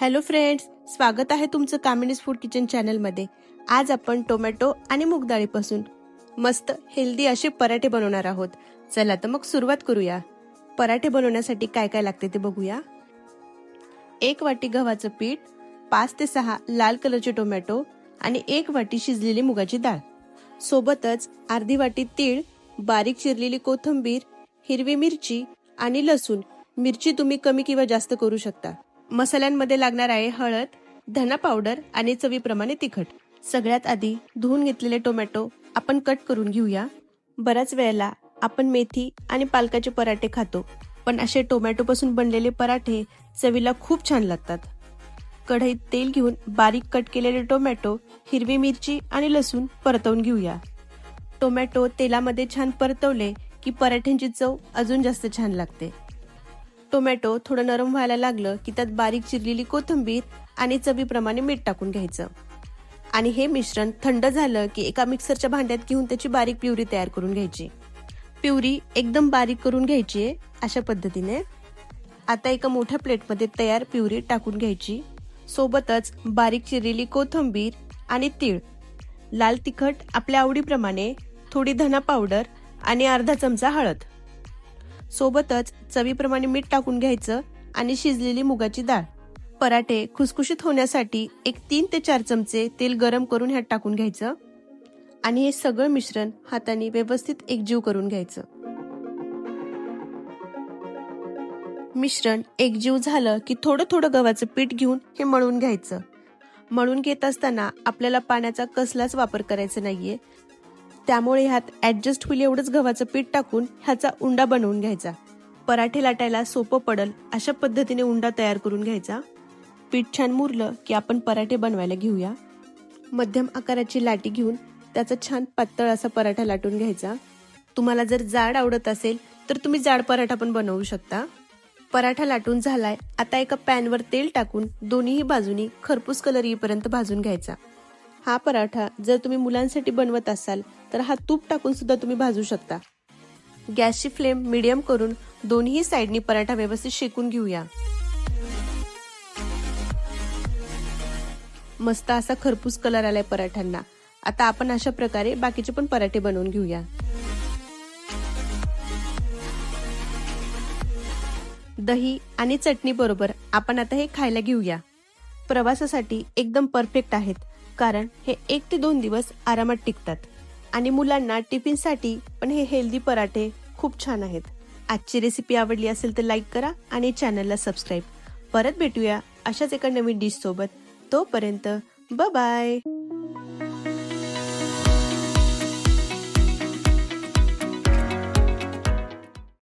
Hello friends, स्वागत आहे तुमचं कामिनीज फूड किचन चॅनलमध्ये। आज आपण टोमॅटो आणि मूग डाळीपासून मस्त हेल्दी असे पराठे बनवणार आहोत। चला तर मग सुरुवात करूया। पराठे बनवण्यासाठी काय काय लागते ते बघूया। 1 वाटी गव्हाचं पीठ, 5 ते 6 लाल कलरचे टोमॅटो आणि 1 वाटी शिजलेली मुगाची डाळ, सोबतच अर्धी वाटी तीळ, बारीक चिरलेली कोथिंबीर, हिरवी मिरची आणि लसूण। मिरची तुम्ही कमी किंवा जास्त करू शकता। मसाल्यांमध्ये लागणार आहे हळद, धना पावडर आणि चवीप्रमाणे तिखट। सगळ्यात आधी धुवून घेतलेले टोमॅटो आपण कट करून घेऊया। बऱ्याच वेळेला आपण मेथी आणि पालकाचे पराठे खातो, पण असे टोमॅटो पासून बनलेले पराठे चवीला खूप छान लागतात। कढईत तेल घेऊन बारीक कट केलेले टोमॅटो, हिरवी मिरची आणि लसूण परतवून घेऊया। टोमॅटो तेलामध्ये छान परतवले की पराठ्यांची चव अजून जास्त छान लागते। टोमॅटो थोडं नरम व्हायला लागलं की त्यात बारीक चिरलेली कोथिंबीर आणि चवीप्रमाणे मीठ टाकून घ्यायचं आणि हे मिश्रण थंड झालं की एका मिक्सरच्या भांड्यात घेऊन त्याची बारीक प्युरी तयार करून घ्यायची। प्युरी एकदम बारीक करून घ्यायची आहे अशा पद्धतीने। आता एका मोठ्या प्लेटमध्ये तयार प्युरी टाकून घ्यायची, सोबतच बारीक चिरलेली कोथिंबीर आणि तीळ, लाल तिखट आपल्या आवडीप्रमाणे, थोडी धना पावडर आणि अर्धा चमचा हळद, सोबतच चवीप्रमाणे मीठ टाकून घ्यायचं आणि शिजलेली मुगाची डाळ। पराठे खुसखुशीत होण्यासाठी 3 ते 4 चमचे तेल गरम करून ह्यात टाकून घ्यायचं आणि हे सगळं मिश्रण हाताने व्यवस्थित एकजीव करून घ्यायचं। मिश्रण एकजीव झालं की थोडं थोडं गव्हाचं पीठ घेऊन हे मळून घ्यायचं। मळून घेत असताना आपल्याला पाण्याचा कसलाच वापर करायचा नाहीये, त्यामुळे ह्यात ऍडजस्ट होईल एवढंच गव्हाचं पीठ टाकून ह्याचा उंडा बनवून घ्यायचा। पराठे लाटायला सोपं पडल अशा पद्धतीने उंडा तयार करून घ्यायचा। पीठ छान मुरलं की आपण पराठे बनवायला घेऊया। मध्यम आकाराची लाटी घेऊन त्याचा छान पातळ असा पराठा लाटून घ्यायचा। तुम्हाला जर जाड आवडत असेल तर तुम्ही जाड पराठा पण बनवू शकता। पराठा लाटून झालाय, आता एका पॅनवर तेल टाकून दोन्ही बाजूनी खरपूस कलर येईपर्यंत भाजून घ्यायचा। हा पराठा जर तुम्ही मुलांसाठी बनवत असाल तर हा तूप टाकून सुद्धा तुम्ही भाजू शकता। गॅसची फ्लेम मीडियम करून दोन्ही साइडनी पराठा व्यवस्थित शेकून घेऊया। मस्त असा खरपूस कलर आलाय पराठ्यांना। आता आपण अशा प्रकारे बाकीचे पण पराठे बनवून घेऊया। दही आणि चटणी बरोबर आपण आता हे खायला घेऊया। प्रवासासाठी एकदम परफेक्ट आहेत, कारण हे 1 ते 2 दिवस आरामात टिकतात आणि मुलांना टिफिनसाठी पण हे हेल्दी पराठे खूप छान आहेत। आजची रेसिपी आवडली असेल तर लाईक करा आणि चॅनलला सबस्क्राईब। परत भेटूया अशाच एका नवीन डिश सोबत। तोपर्यंत बाय बाय।